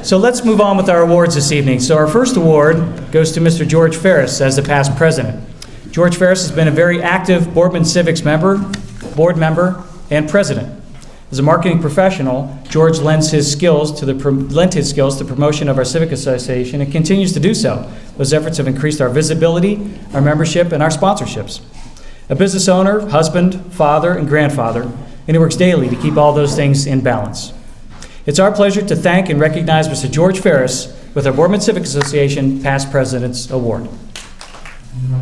So let's move on with our awards this evening. So our first award goes to Mr. George Ferris as the past president. George Ferris has been a very active Boardman Civics board member, and president. As a marketing professional, George lent his skills to the promotion of our Civic Association and continues to do so. Those efforts have increased our visibility, our membership, and our sponsorships. A business owner, husband, father, and grandfather, and he works daily to keep all those things in balance. It's our pleasure to thank and recognize Mr. George Ferris with our Boardman Civic Association Past President's Award.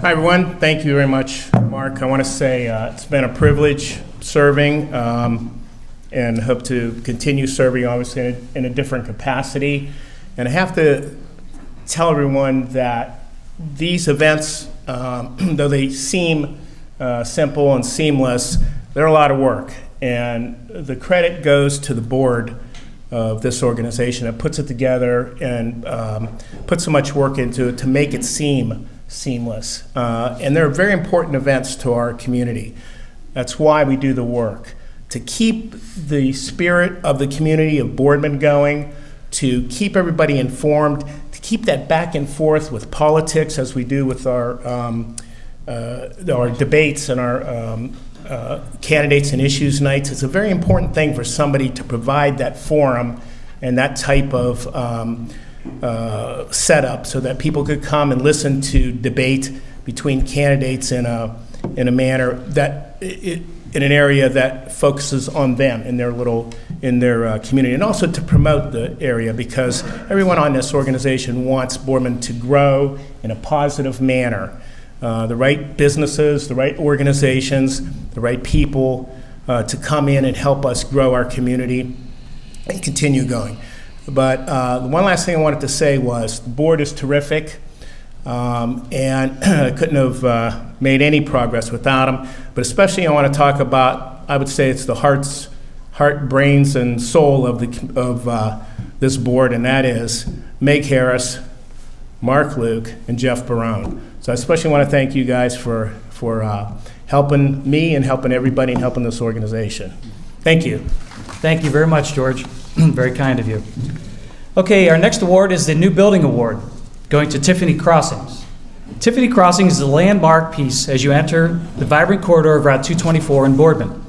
Hi, everyone. Thank you very much, Mark. I want to say it's been a privilege serving and hope to continue serving, obviously, in a different capacity. And I have to tell everyone that these events, though they seem simple and seamless, they're a lot of work. And the credit goes to the board of this organization that puts it together and puts so much work into it to make it seem seamless. And they're very important events to our community. That's why we do the work. To keep the spirit of the community of Boardman going, to keep everybody informed, to keep that back and forth with politics as we do with our debates and our candidates and issues nights. It's a very important thing for somebody to provide that forum and that type of setup so that people could come and listen to debate between candidates in a manner that in an area that focuses on them in their community, and also to promote the area, because everyone on this organization wants Boardman to grow in a positive manner. The right businesses, the right organizations, the right people to come in and help us grow our community and continue going. But the one last thing I wanted to say was the board is terrific, and I couldn't have made any progress without them. But especially I want to talk about, I would say it's the heart, brains, and soul of this board, and that is Meg Harris, Mark Luke, and Jeff Barone. So I especially want to thank you guys for helping me and helping everybody and helping this organization. Thank you. Thank you very much, George. Very kind of you. Okay, our next award is the New Building Award, going to Tiffany Crossings. Tiffany Crossings is a landmark piece as you enter the vibrant corridor of Route 224 in Boardman.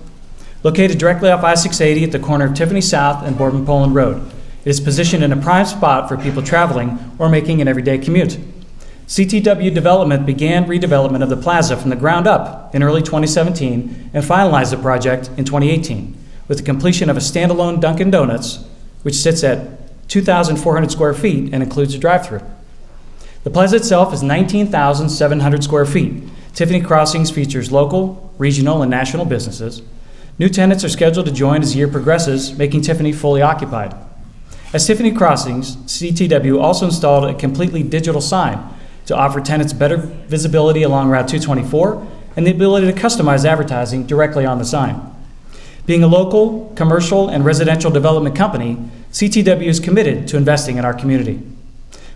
Located directly off I-680 at the corner of Tiffany South and Boardman-Poland Road, it is positioned in a prime spot for people traveling or making an everyday commute. CTW Development began redevelopment of the plaza from the ground up in early 2017 and finalized the project in 2018 with the completion of a standalone Dunkin' Donuts, which sits at 2,400 square feet and includes a drive-thru. The plaza itself is 19,700 square feet. Tiffany Crossings features local, regional, and national businesses. New tenants are scheduled to join as the year progresses, making Tiffany fully occupied. As Tiffany Crossings, CTW also installed a completely digital sign to offer tenants better visibility along Route 224 and the ability to customize advertising directly on the sign. Being a local, commercial, and residential development company, CTW is committed to investing in our community.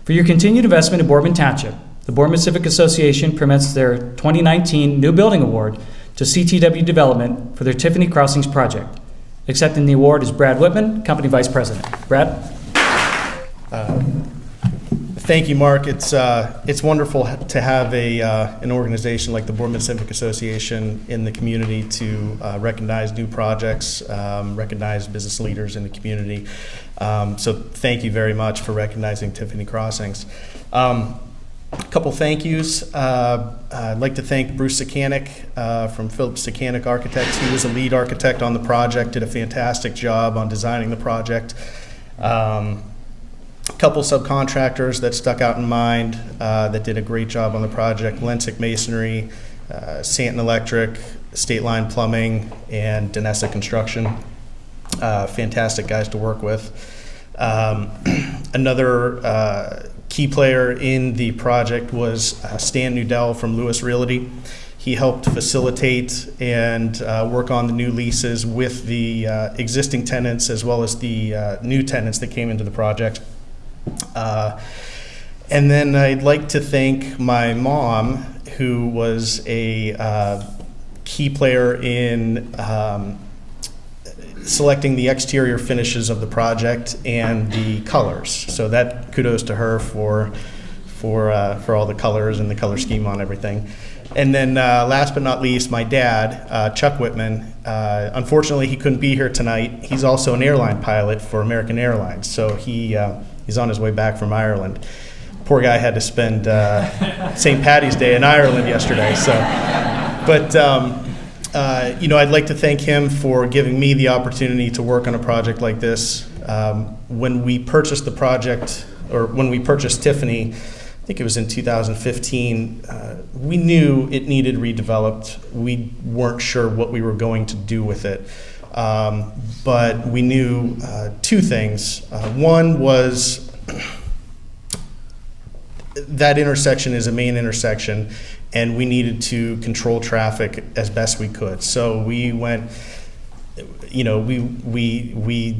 For your continued investment in Boardman Township, the Boardman Civic Association presents their 2019 New Building Award to CTW Development for their Tiffany Crossings project. Accepting the award is Brad Whitman, Company Vice President. Brad? Thank you, Mark. It's wonderful to have an organization like the Boardman Civic Association in the community to recognize new projects, recognize business leaders in the community. So thank you very much for recognizing Tiffany Crossings. A couple thank yous. I'd like to thank Bruce Sakanik from Phillips Sakanik Architects. He was a lead architect on the project, did a fantastic job on designing the project. Couple subcontractors that stuck out in mind that did a great job on the project: Lensick Masonry, Santon Electric, State Line Plumbing, and Danessa Construction. Fantastic guys to work with. Another key player in the project was Stan Nudell from Lewis Realty. He helped facilitate and work on the new leases with the existing tenants as well as the new tenants that came into the project. And then I'd like to thank my mom, who was a key player in selecting the exterior finishes of the project and the colors. So that kudos to her for all the colors and the color scheme on everything. And then last but not least, my dad, Chuck Whitman. Unfortunately, he couldn't be here tonight. He's also an airline pilot for American Airlines, so he's on his way back from Ireland. Poor guy had to spend St. Paddy's Day in Ireland yesterday. So, but I'd like to thank him for giving me the opportunity to work on a project like this. When we purchased the project, or when we purchased Tiffany, I think it was in 2015, we knew it needed redeveloped. We weren't sure what we were going to do with it. But we knew two things. One was that intersection is a main intersection, and we needed to control traffic as best we could. So we went, we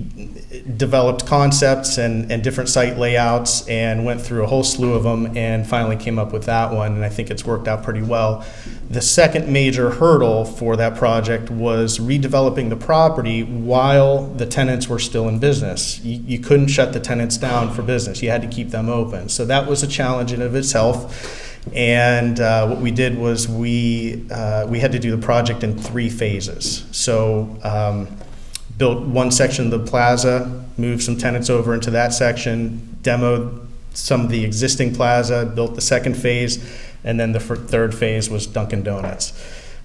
developed concepts and different site layouts and went through a whole slew of them and finally came up with that one, and I think it's worked out pretty well. The second major hurdle for that project was redeveloping the property while the tenants were still in business. You couldn't shut the tenants down for business. You had to keep them open. So that was a challenge in of itself. And what we did was we had to do the project in 3 phases. So built one section of the plaza, moved some tenants over into that section, demoed some of the existing plaza, built the second phase, and then the third phase was Dunkin' Donuts.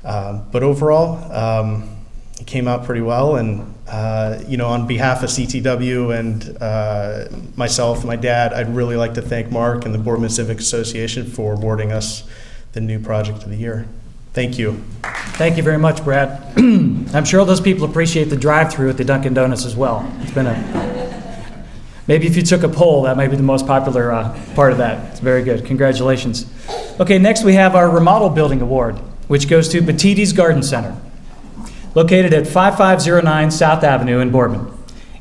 But overall, it came out pretty well. And on behalf of CTW and myself and my dad, I'd really like to thank Mark and the Boardman Civic Association for awarding us the new project of the year. Thank you. Thank you very much, Brad. I'm sure those people appreciate the drive-through at the Dunkin' Donuts as well. It's been maybe if you took a poll, that might be the most popular part of that. It's very good. Congratulations. Okay, next we have our Remodel Building Award, which goes to Petiti's Garden Center, located at 5509 South Avenue in Boardman.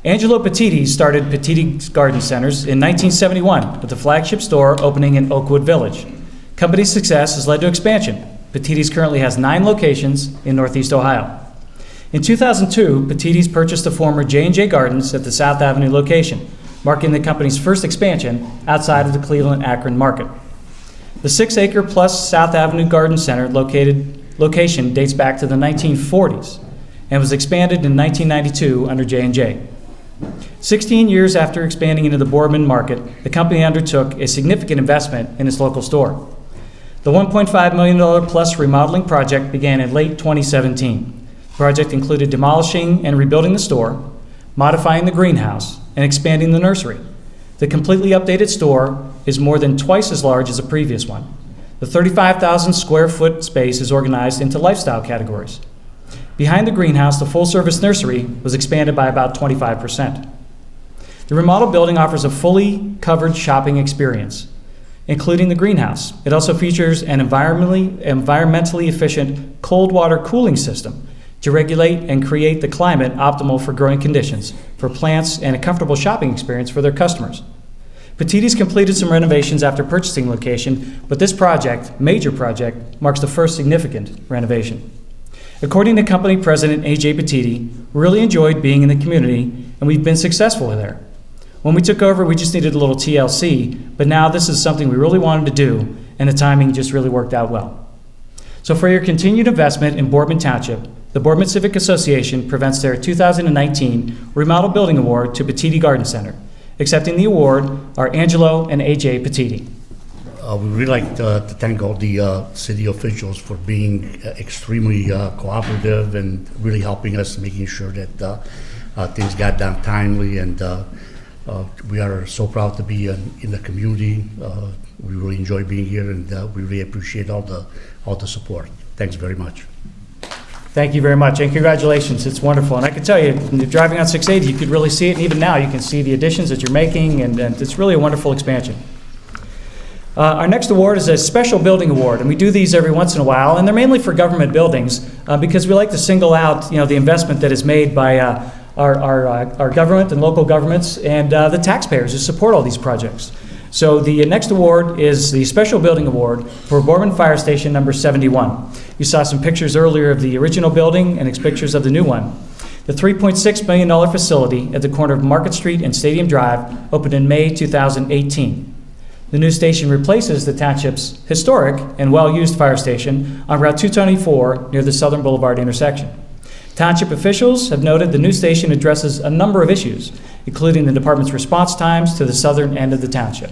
Angelo Petiti started Petiti's Garden Centers in 1971 with the flagship store opening in Oakwood Village. Company's success has led to expansion. Petiti's currently has 9 locations in Northeast Ohio. In 2002, Petiti's purchased the former J&J Gardens at the South Avenue location, marking the company's first expansion outside of the Cleveland-Akron market. The 6-acre plus South Avenue Garden Center location dates back to the 1940s and was expanded in 1992 under J&J. 16 years after expanding into the Boardman market, the company undertook a significant investment in its local store. The $1.5 million plus remodeling project began in late 2017. The project included demolishing and rebuilding the store, modifying the greenhouse, and expanding the nursery. The completely updated store is more than twice as large as the previous one. The 35,000 square foot space is organized into lifestyle categories. Behind the greenhouse, the full-service nursery was expanded by about 25%. The remodeled building offers a fully covered shopping experience, including the greenhouse. It also features an environmentally efficient cold water cooling system to regulate and create the climate optimal for growing conditions for plants and a comfortable shopping experience for their customers. Petiti's completed some renovations after purchasing location, but this major project, marks the first significant renovation. According to company president A.J. Petiti, we really enjoyed being in the community and we've been successful there. When we took over, we just needed a little TLC, but now this is something we really wanted to do, and the timing just really worked out well. So for your continued investment in Boardman Township, the Boardman Civic Association presents their 2019 Remodel Building Award to Petiti Garden Center. Accepting the award are Angelo and A.J. Petiti. We really like to thank all the city officials for being extremely cooperative and really helping us, making sure that things got done timely, and we are so proud to be in the community. We really enjoy being here, and we really appreciate all the support. Thanks very much. Thank you very much, and congratulations. It's wonderful. And I can tell you, when you're driving on 680, you could really see it, and even now you can see the additions that you're making, and it's really a wonderful expansion. Our next award is a special building award, and we do these every once in a while, and they're mainly for government buildings because we like to single out, the investment that is made by our government and local governments and the taxpayers who support all these projects. So the next award is the Special Building Award for Boardman Fire Station number 71. You saw some pictures earlier of the original building and pictures of the new one. The $3.6 million facility at the corner of Market Street and Stadium Drive opened in May 2018. The new station replaces the township's historic and well-used fire station on Route 224 near the Southern Boulevard intersection. Township officials have noted the new station addresses a number of issues, including the department's response times to the southern end of the township.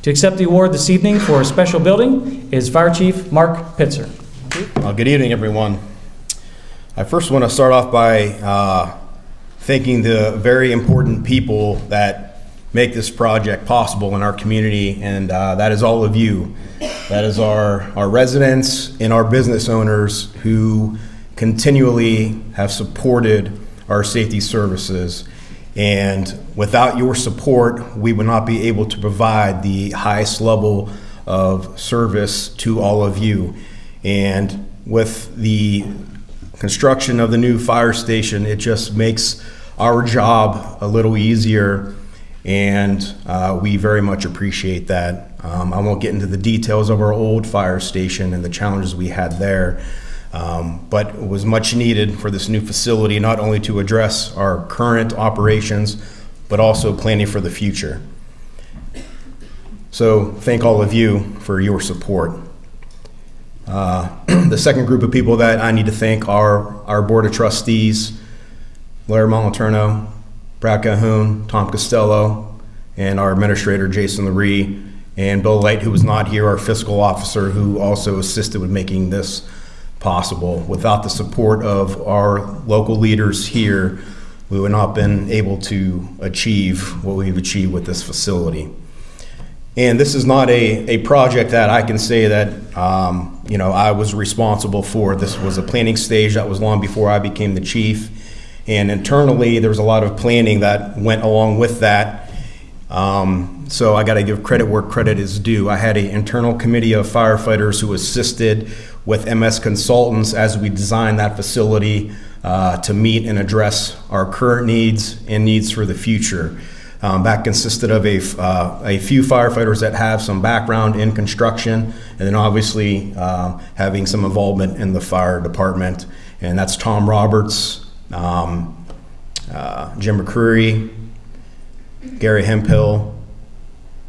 To accept the award this evening for a special building is Fire Chief Mark Pitzer. Well, good evening, everyone. I first want to start off by thanking the very important people that make this project possible in our community, and that is all of you. That is our residents and our business owners who continually have supported our safety services. And without your support, we would not be able to provide the highest level of service to all of you. And with the construction of the new fire station, it just makes our job a little easier, and we very much appreciate that. I won't get into the details of our old fire station and the challenges we had there, but it was much needed for this new facility, not only to address our current operations, but also planning for the future. So thank all of you for your support. The second group of people that I need to thank are our Board of Trustees, Larry Moliterno, Brad Cahoon, Tom Costello, and our Administrator, Jason Laree, and Bill Light, who was not here, our Fiscal Officer, who also assisted with making this possible. Without the support of our local leaders here, we would not have been able to achieve what we've achieved with this facility. And this is not a project that I can say that I was responsible for. This was a planning stage that was long before I became the chief. And internally, there was a lot of planning that went along with that. So I got to give credit where credit is due. I had an internal committee of firefighters who assisted with MS Consultants as we designed that facility to meet and address our current needs and needs for the future. That consisted of a few firefighters that have some background in construction, and then obviously having some involvement in the fire department. And that's Tom Roberts, Jim McCreary, Gary Hemphill,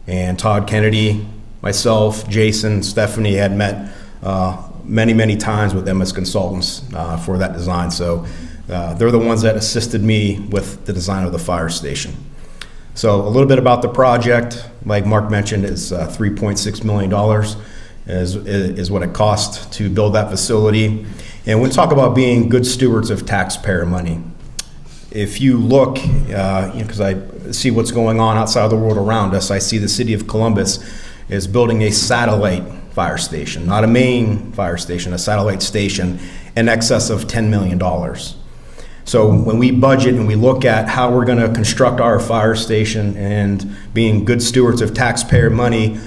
and Todd Kennedy. Myself, Jason, Stephanie had met many times with MS Consultants for that design. So they're the ones that assisted me with the design of the fire station. So a little bit about the project, like Mark mentioned, is $3.6 million is what it cost to build that facility. And we talk about being good stewards of taxpayer money. If you look, because I see what's going on outside of the world around us, I see the city of Columbus is building a satellite fire station, not a main fire station, a satellite station in excess of $10 million. So when we budget and we look at how we're going to construct our fire station and being good stewards of taxpayer money,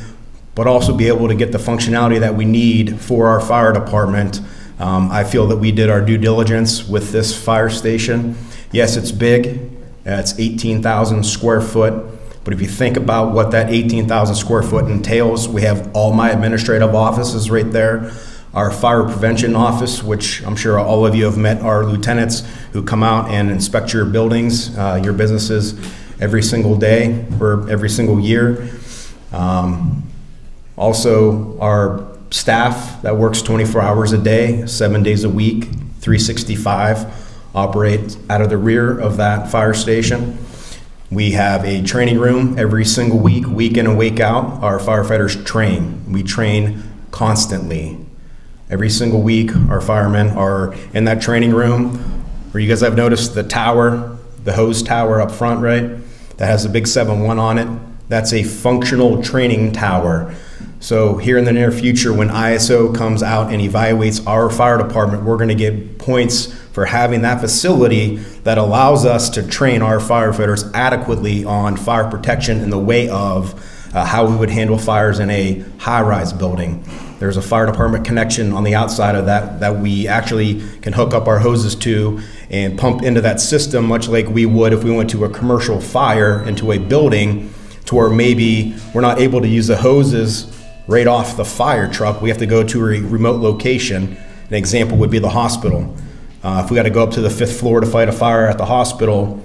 but also be able to get the functionality that we need for our fire department, I feel that we did our due diligence with this fire station. Yes, it's big. It's 18,000 square foot. But if you think about what that 18,000 square foot entails, we have all my administrative offices right there. Our fire prevention office, which I'm sure all of you have met our lieutenants who come out and inspect your buildings, your businesses every single day or every single year. Also, our staff that works 24 hours a day, 7 days a week, 365, operate out of the rear of that fire station. We have a training room every single week, week in and week out. Our firefighters train. We train constantly. Every single week, our firemen are in that training room, where you guys have noticed the tower, the hose tower up front, right? That has a big 7-1 on it. That's a functional training tower. So here in the near future, when ISO comes out and evaluates our fire department, we're going to get points for having that facility that allows us to train our firefighters adequately on fire protection in the way of how we would handle fires in a high-rise building. There's a fire department connection on the outside of that we actually can hook up our hoses to and pump into that system, much like we would if we went to a commercial fire into a building, to where maybe we're not able to use the hoses right off the fire truck. We have to go to a remote location. An example would be the hospital. If we got to go up to the 5th floor to fight a fire at the hospital,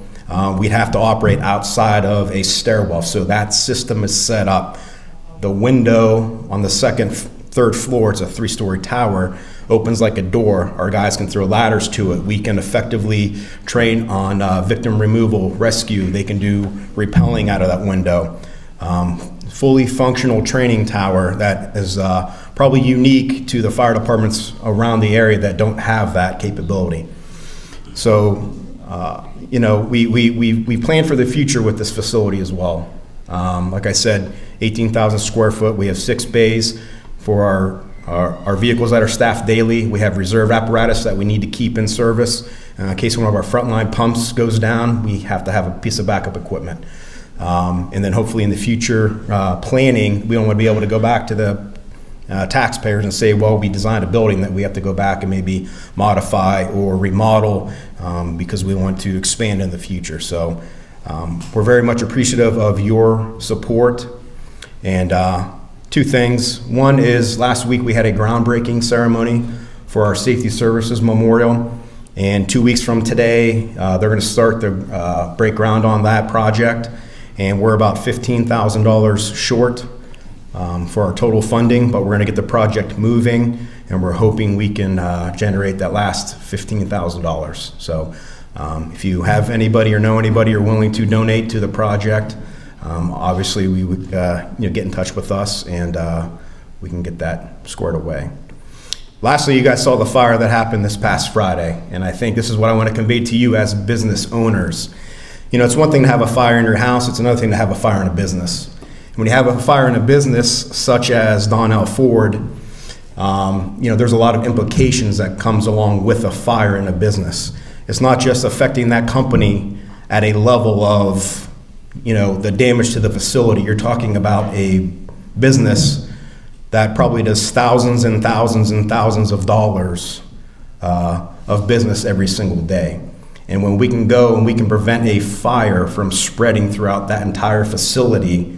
we'd have to operate outside of a stairwell. So that system is set up. The window on the 2nd, 3rd floor, it's a 3-story tower, opens like a door. Our guys can throw ladders to it. We can effectively train on victim removal, rescue. They can do rappelling out of that window. Fully functional training tower that is probably unique to the fire departments around the area that don't have that capability. So, we plan for the future with this facility as well. Like I said, 18,000 square foot. We have 6 bays for our vehicles that are staffed daily. We have reserve apparatus that we need to keep in service. In case one of our frontline pumps goes down, we have to have a piece of backup equipment. And then hopefully in the future planning, we don't want to be able to go back to the taxpayers and say, well, we designed a building that we have to go back and maybe modify or remodel because we want to expand in the future. So we're very much appreciative of your support. And 2 things. One is last week we had a groundbreaking ceremony for our Safety Services Memorial. And 2 weeks from today, they're going to start the break ground on that project. And we're about $15,000 short for our total funding, but we're going to get the project moving, and we're hoping we can generate that last $15,000. So if you have anybody or know anybody or willing to donate to the project, obviously we would get in touch with us, and we can get that squared away. Lastly, you guys saw the fire that happened this past Friday, and I think this is what I want to convey to you as business owners. It's one thing to have a fire in your house, it's another thing to have a fire in a business. And when you have a fire in a business, such as Donnell Ford, there's a lot of implications that comes along with a fire in a business. It's not just affecting that company at a level of, the damage to the facility. You're talking about a business that probably does thousands and thousands and thousands of dollars of business every single day. And when we can go and we can prevent a fire from spreading throughout that entire facility,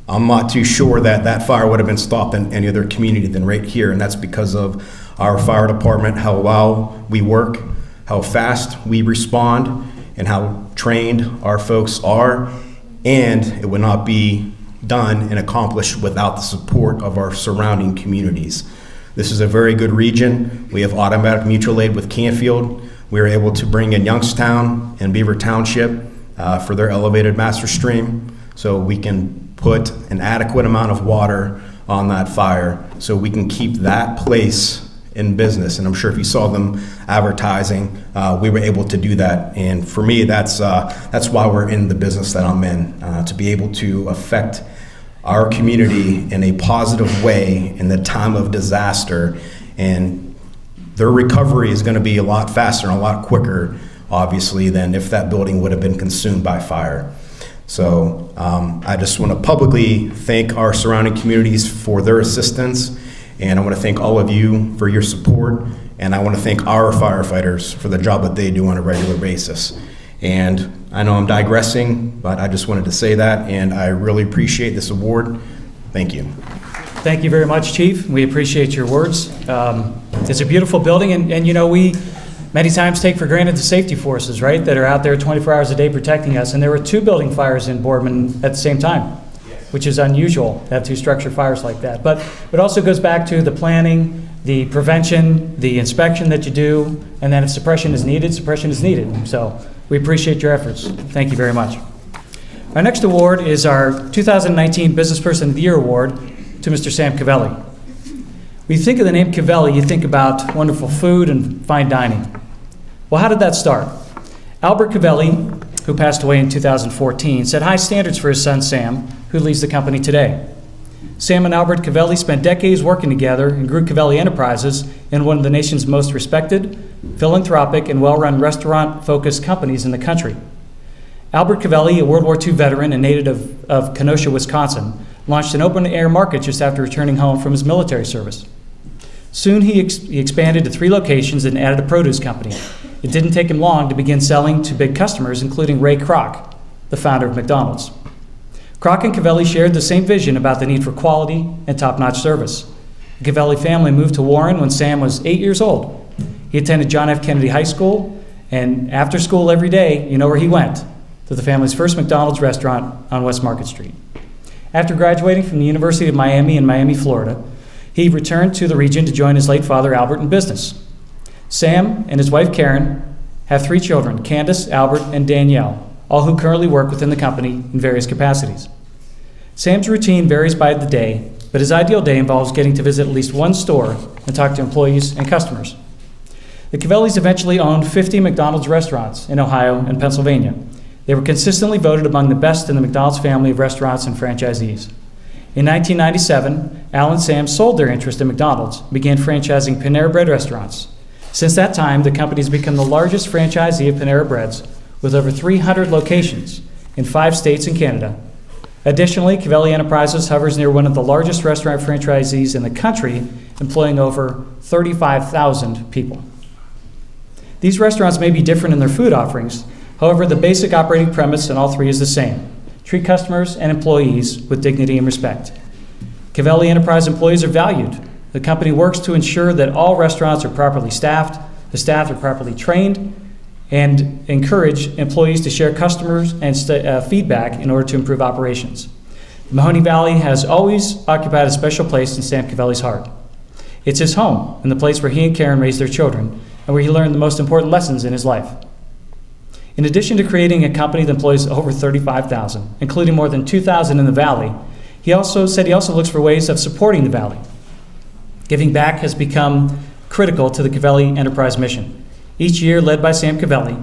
I'm not too sure that that fire would have been stopped in any other community than right here. And that's because of our fire department, how well we work, how fast we respond, and how trained our folks are. And it would not be done and accomplished without the support of our surrounding communities. This is a very good region. We have automatic mutual aid with Canfield. We were able to bring in Youngstown and Beaver Township for their elevated master stream, so we can put an adequate amount of water on that fire so we can keep that place in business. And I'm sure if you saw them advertising, we were able to do that. And for me, that's why we're in the business that I'm in, to be able to affect our community in a positive way in the time of disaster. And their recovery is going to be a lot faster and a lot quicker, obviously, than if that building would have been consumed by fire. So I just want to publicly thank our surrounding communities for their assistance, and I want to thank all of you for your support, and I want to thank our firefighters for the job that they do on a regular basis. And I know I'm digressing, but I just wanted to say that, and I really appreciate this award. Thank you. Thank you very much, Chief. We appreciate your words. It's a beautiful building, and we many times take for granted the safety forces, right, that are out there 24 hours a day protecting us. And there were 2 building fires in Boardman at the same time, which is unusual to have 2 structure fires like that. But it also goes back to the planning, the prevention, the inspection that you do, and then if suppression is needed, suppression is needed. So we appreciate your efforts. Thank you very much. Our next award is our 2019 Business Person of the Year Award to Mr. Sam Cavelli. When you think of the name Cavelli, you think about wonderful food and fine dining. Well, how did that start? Albert Cavelli, who passed away in 2014, set high standards for his son Sam, who leads the company today. Sam and Albert Cavelli spent decades working together and grew Cavelli Enterprises in one of the nation's most respected, philanthropic, and well-run restaurant-focused companies in the country. Albert Cavelli, a World War II veteran and native of Kenosha, Wisconsin, launched an open-air market just after returning home from his military service. Soon he expanded to 3 locations and added a produce company. It didn't take him long to begin selling to big customers, including Ray Kroc, the founder of McDonald's. Kroc and Cavelli shared the same vision about the need for quality and top-notch service. The Cavelli family moved to Warren when Sam was 8 years old. He attended John F. Kennedy High School, and after school every day, you know where he went? To the family's first McDonald's restaurant on West Market Street. After graduating from the University of Miami in Miami, Florida, he returned to the region to join his late father, Albert, in business. Sam and his wife, Karen, have 3 children, Candace, Albert, and Danielle, all who currently work within the company in various capacities. Sam's routine varies by the day, but his ideal day involves getting to visit at least one store and talk to employees and customers. The Cavellis eventually owned 50 McDonald's restaurants in Ohio and Pennsylvania. They were consistently voted among the best in the McDonald's family of restaurants and franchisees. In 1997, Al and Sam sold their interest in McDonald's and began franchising Panera Bread restaurants. Since that time, the company has become the largest franchisee of Panera Breads, with over 300 locations in 5 states and Canada. Additionally, Cavelli Enterprises hovers near one of the largest restaurant franchisees in the country, employing over 35,000 people. These restaurants may be different in their food offerings. However, the basic operating premise in all 3 is the same: treat customers and employees with dignity and respect. Cavelli Enterprise employees are valued. The company works to ensure that all restaurants are properly staffed, the staff are properly trained, and encourage employees to share customers and feedback in order to improve operations. The Mahoney Valley has always occupied a special place in Sam Cavelli's heart. It's his home and the place where he and Karen raised their children and where he learned the most important lessons in his life. In addition to creating a company that employs over 35,000, including more than 2,000 in the Valley, he also looks for ways of supporting the Valley. Giving back has become critical to the Cavelli Enterprise mission. Each year, led by Sam Cavelli,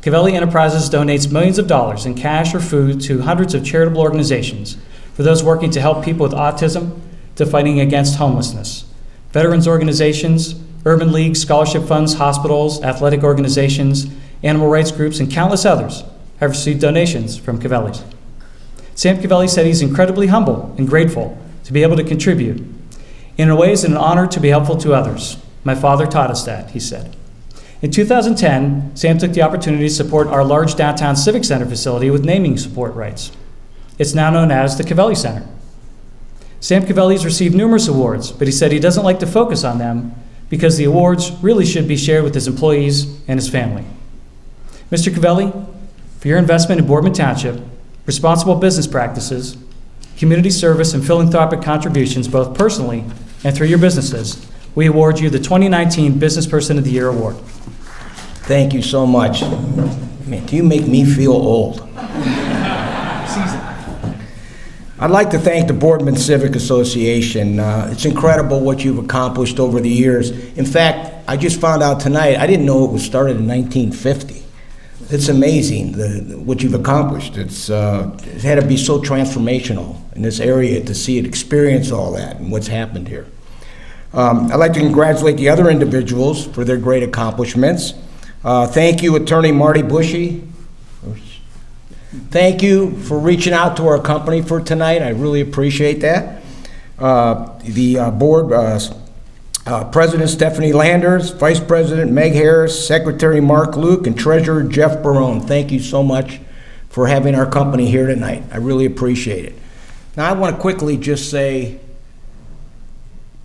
Cavelli Enterprises donates millions of dollars in cash or food to hundreds of charitable organizations, for those working to help people with autism to fighting against homelessness. Veterans organizations, urban leagues, scholarship funds, hospitals, athletic organizations, animal rights groups, and countless others have received donations from Cavelli's. Sam Cavelli said he's incredibly humble and grateful to be able to contribute. In a way, it's an honor to be helpful to others. My father taught us that, he said. In 2010, Sam took the opportunity to support our large downtown Civic Center facility with naming support rights. It's now known as the Cavelli Center. Sam Cavelli has received numerous awards, but he said he doesn't like to focus on them because the awards really should be shared with his employees and his family. Mr. Cavelli, for your investment in Boardman Township, responsible business practices, community service, and philanthropic contributions, both personally and through your businesses, we award you the 2019 Business Person of the Year Award. Thank you so much. Man, do you make me feel old? I'd like to thank the Boardman Civic Association. It's incredible what you've accomplished over the years. In fact, I just found out tonight, I didn't know it was started in 1950. It's amazing what you've accomplished. It had to be so transformational in this area to see it, experience all that and what's happened here. I'd like to congratulate the other individuals for their great accomplishments. Thank you, Attorney Marty Bushy. Thank you for reaching out to our company for tonight. I really appreciate that. The board President Stephanie Landers, Vice President Meg Harris, Secretary Mark Luke, and Treasurer Jeff Barone. Thank you so much for having our company here tonight. I really appreciate it. Now I want to quickly just say,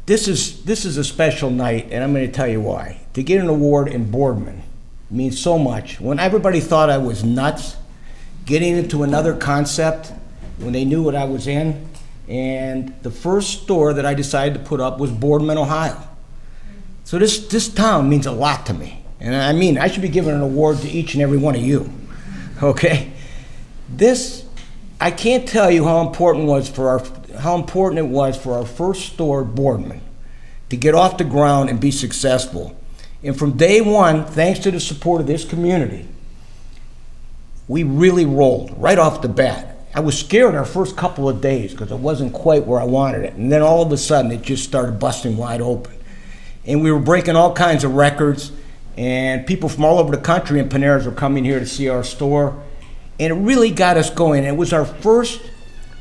this is a special night, and I'm going to tell you why. To get an award in Boardman means so much. When everybody thought I was nuts, getting into another concept, when they knew what I was in, and the first store that I decided to put up was Boardman, Ohio. So this town means a lot to me. And I mean, I should be giving an award to each and every one of you, okay? I can't tell you how important it was for our first store, Boardman, to get off the ground and be successful. And from day one, thanks to the support of this community, we really rolled right off the bat. I was scared our first couple of days because it wasn't quite where I wanted it. And then all of a sudden, it just started busting wide open. And we were breaking all kinds of records, and people from all over the country and Paneras were coming here to see our store. And it really got us going. It was our first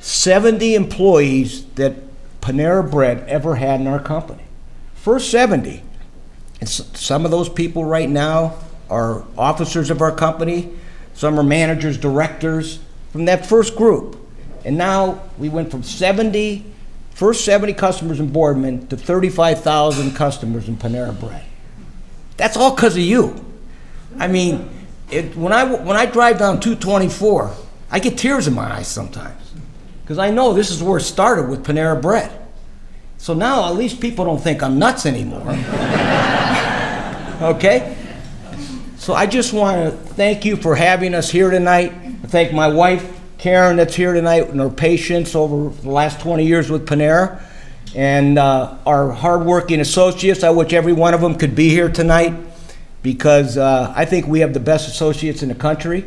70 employees that Panera Bread ever had in our company. First 70. And some of those people right now are officers of our company. Some are managers, directors from that first group. And now we went from first 70 customers in Boardman to 35,000 customers in Panera Bread. That's all because of you. I mean, when I drive down 224, I get tears in my eyes sometimes because I know this is where it started with Panera Bread. So now at least people don't think I'm nuts anymore. Okay? So I just want to thank you for having us here tonight. I thank my wife, Karen, that's here tonight, and her patience over the last 20 years with Panera. And our hardworking associates, I wish every one of them could be here tonight because I think we have the best associates in the country.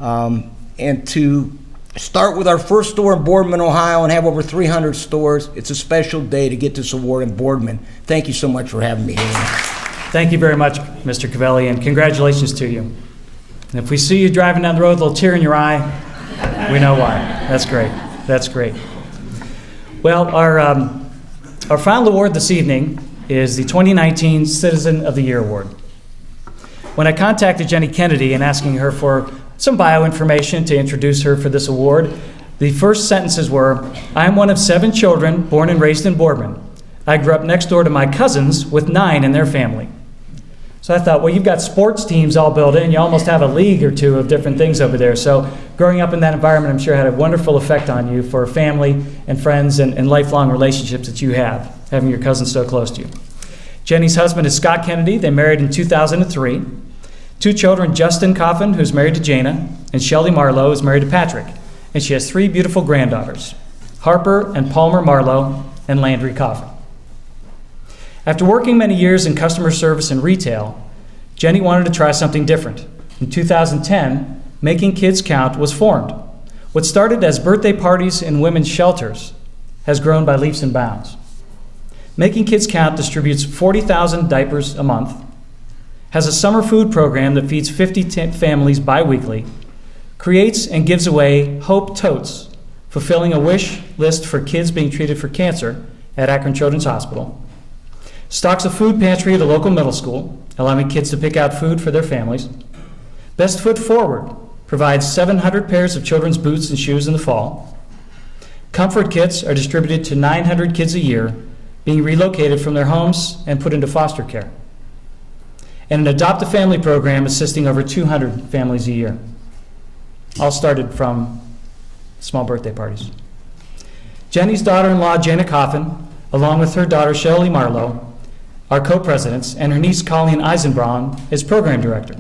And to start with our first store in Boardman, Ohio, and have over 300 stores, it's a special day to get this award in Boardman. Thank you so much for having me here tonight. Thank you very much, Mr. Cavelli, and congratulations to you. And if we see you driving down the road with a little tear in your eye, we know why. That's great. That's great. Well, our final award this evening is the 2019 Citizen of the Year Award. When I contacted Jenny Kennedy and asking her for some bio information to introduce her for this award, the first sentences were, "I am one of 7 children born and raised in Boardman. I grew up next door to my cousins with 9 in their family." So I thought, well, you've got sports teams all built in. You almost have a league or two of different things over there. So growing up in that environment, I'm sure had a wonderful effect on you for family and friends and lifelong relationships that you have, having your cousins so close to you. Jenny's husband is Scott Kennedy. They married in 2003. 2 children, Justin Coffin, who's married to Jana, and Shelly Marlowe, who's married to Patrick. And she has 3 beautiful granddaughters, Harper and Palmer Marlowe and Landry Coffin. After working many years in customer service and retail, Jenny wanted to try something different. In 2010, Making Kids Count was formed. What started as birthday parties in women's shelters has grown by leaps and bounds. Making Kids Count distributes 40,000 diapers a month, has a summer food program that feeds 50 families bi-weekly, creates and gives away Hope Totes, fulfilling a wish list for kids being treated for cancer at Akron Children's Hospital, stocks a food pantry at a local middle school, allowing kids to pick out food for their families. Best Foot Forward provides 700 pairs of children's boots and shoes in the fall. Comfort kits are distributed to 900 kids a year, being relocated from their homes and put into foster care. And an Adopt a Family program assisting over 200 families a year. All started from small birthday parties. Jenny's daughter-in-law, Jana Coffin, along with her daughter, Shelly Marlowe, are co-presidents, and her niece, Colleen Eisenbraun, is program director.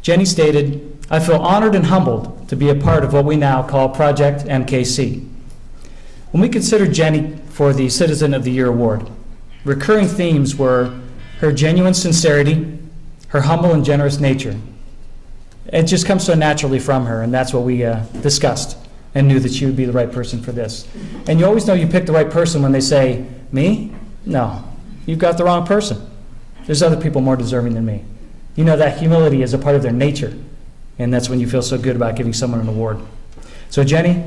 Jenny stated, "I feel honored and humbled to be a part of what we now call Project MKC." When we considered Jenny for the Citizen of the Year Award, recurring themes were her genuine sincerity, her humble and generous nature. It just comes so naturally from her, and that's what we discussed and knew that she would be the right person for this. And you always know you pick the right person when they say, "Me? No. You've got the wrong person. There's other people more deserving than me." You know that humility is a part of their nature, and that's when you feel so good about giving someone an award. So Jenny,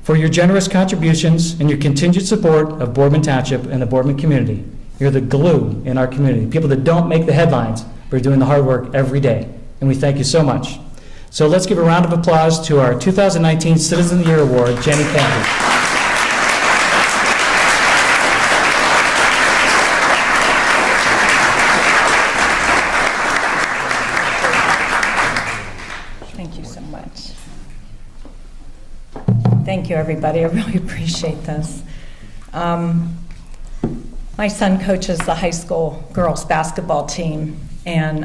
for your generous contributions and your continued support of Boardman Township and the Boardman community, you're the glue in our community. People that don't make the headlines, but are doing the hard work every day, and we thank you so much. So let's give a round of applause to our 2019 Citizen of the Year Award, Jenny Kennedy. Thank you so much. Thank you, everybody. I really appreciate this. My son coaches the high school girls basketball team, and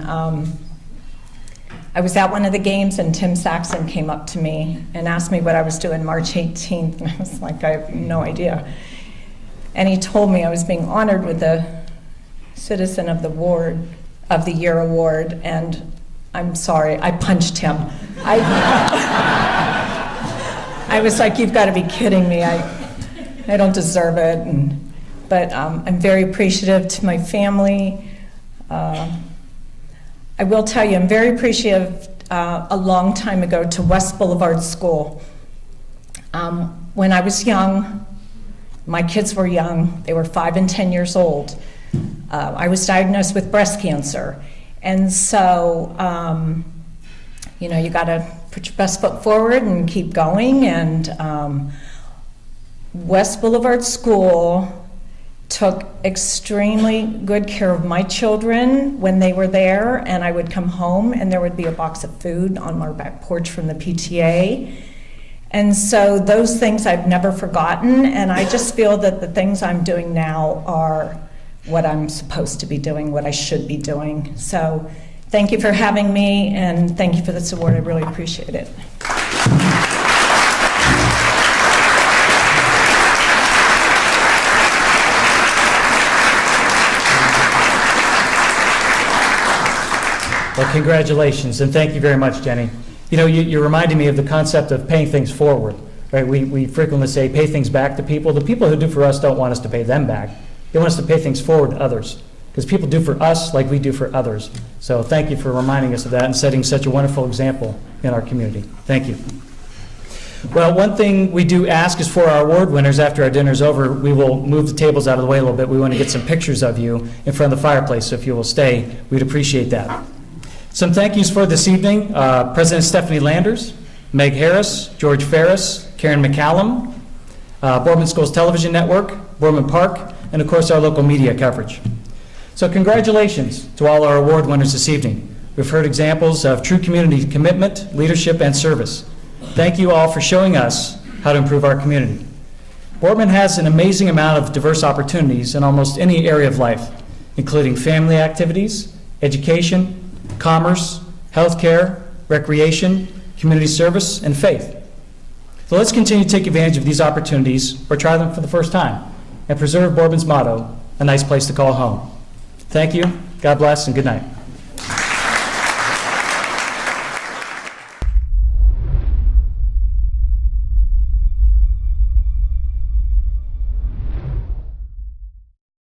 I was at one of the games, and Tim Saxon came up to me and asked me what I was doing March 18th, and I was like, I have no idea. And he told me I was being honored with the Citizen of the Year Award, and I'm sorry, I punched him. I was like, you've got to be kidding me. I don't deserve it. But I'm very appreciative to my family. I will tell you, I'm very appreciative a long time ago to West Boulevard School. When I was young, my kids were young. They were 5 and 10 years old. I was diagnosed with breast cancer. And so, you got to put your best foot forward and keep going. And West Boulevard School took extremely good care of my children when they were there, and I would come home and there would be a box of food on our back porch from the PTA. And so those things I've never forgotten, and I just feel that the things I'm doing now are what I'm supposed to be doing, what I should be doing. So thank you for having me, and thank you for this award. I really appreciate it. Well, congratulations, and thank you very much, Jenny. You know, you're reminding me of the concept of paying things forward, right? We frequently say pay things back to people. The people who do for us don't want us to pay them back. They want us to pay things forward to others, because people do for us like we do for others. So thank you for reminding us of that and setting such a wonderful example in our community. Thank you. Well, one thing we do ask is for our award winners, after our dinner's over, we will move the tables out of the way a little bit. We want to get some pictures of you in front of the fireplace, so if you will stay, we'd appreciate that. Some thank yous for this evening. President Stephanie Landers, Meg Harris, George Ferris, Karen McCallum, Boardman Schools Television Network, Boardman Park, and of course our local media coverage. So congratulations to all our award winners this evening. We've heard examples of true community commitment, leadership, and service. Thank you all for showing us how to improve our community. Boardman has an amazing amount of diverse opportunities in almost any area of life, including family activities, education, commerce, healthcare, recreation, community service, and faith. So let's continue to take advantage of these opportunities, or try them for the first time, and preserve Boardman's motto, a nice place to call home. Thank you, God bless, and good night.